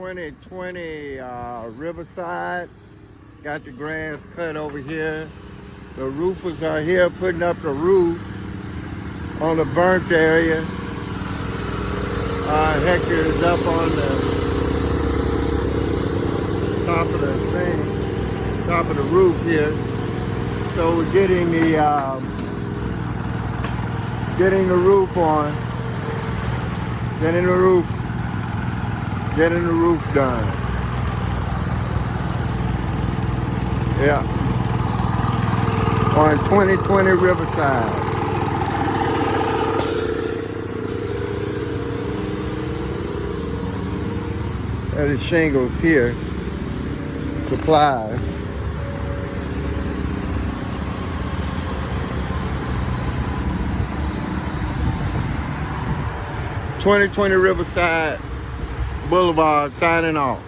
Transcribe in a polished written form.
2020 Riverside. Got the grass cut over here. The roofers are here putting up the roof on the burnt area. Hector is up on the top of the thing, top of the roof here. So we're getting the roof on, getting the roof done. Yeah, on 2020 Riverside. There's the shingles here, supplies. '2020 Riverside Boulevard signing off.